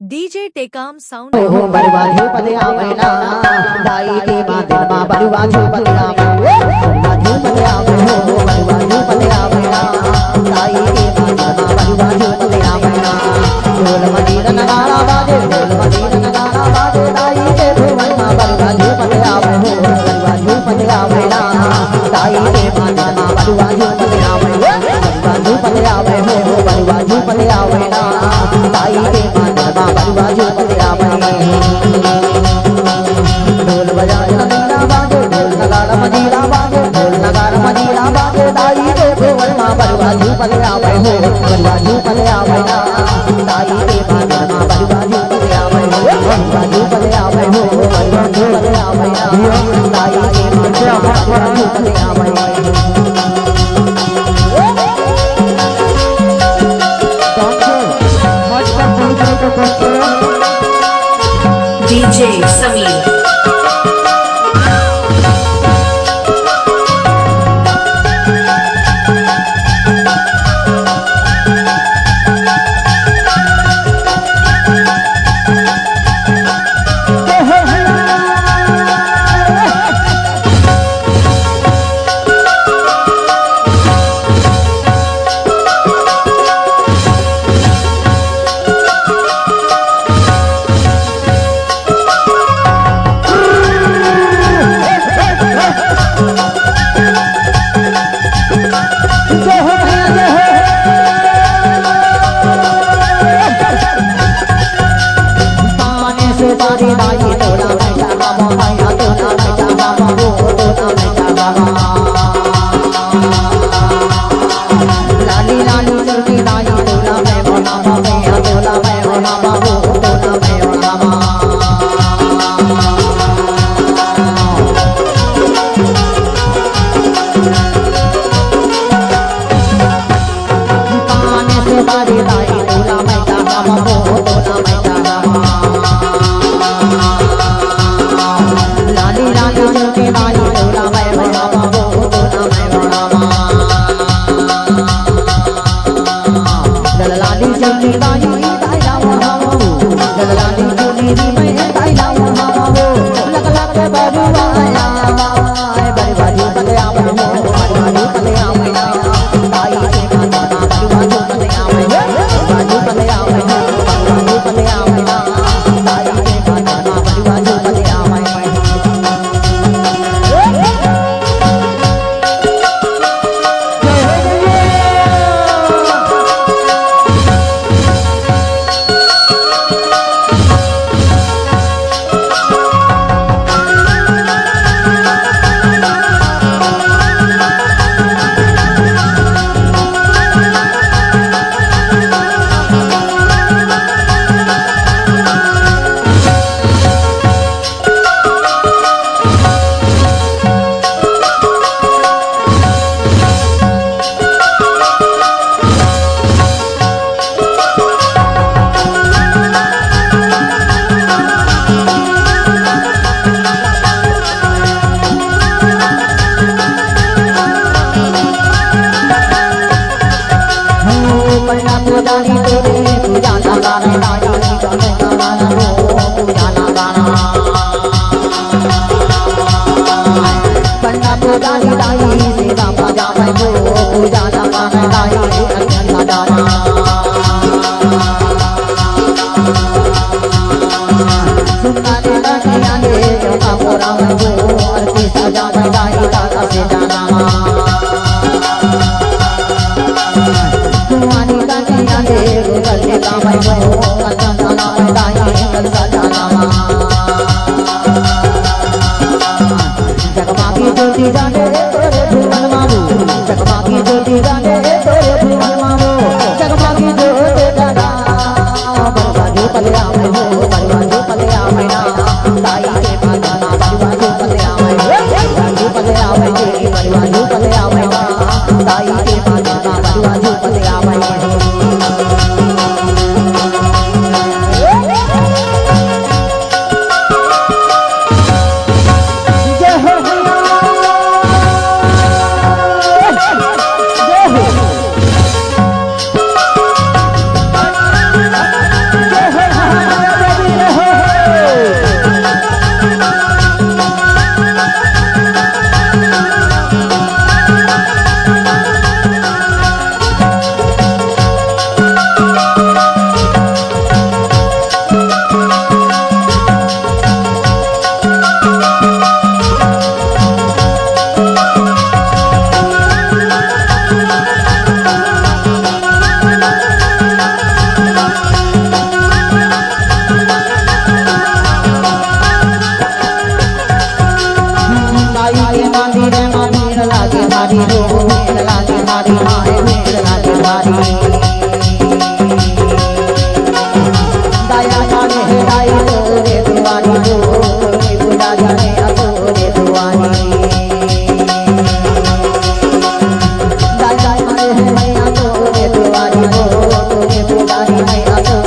DJ Tekam Sound. हो बरवाजू पते आवेना दाई के बादल मा बरवाजू पते आवे बरवाजू पते आवे हो बरवाजू पते आवेना दाई के बादल मा बरवाजू पते आवेना ढोल मदीना नगाड़ा बाजे ढोल मदीना नगाड़ा बाजे दाई के भुवन मा बरवाजू पते आवे हो बरवाजू पते आवेना दाई के बादल मा बरवाजू पते आवे बरवाजू पते आवे हो बरवाजू पते आवेना दाई के बादल मा बरवाजू पते आवे ढोल बजाए मदीना बाजे ढोल नगाड़ा मदीना बाजे ढोल नगाड़ा मदीना बाजे दाई के भुवन मा बरवाजू पते आवे हो बरवाजू पते आवे ना दाई के बादल मा बरवाजू पते आवे हो बरवाजू पते आवे हो बरवाजू पते आवे ना दाई के बादल मा बरवाजू पते आवे DJ Samir. आवे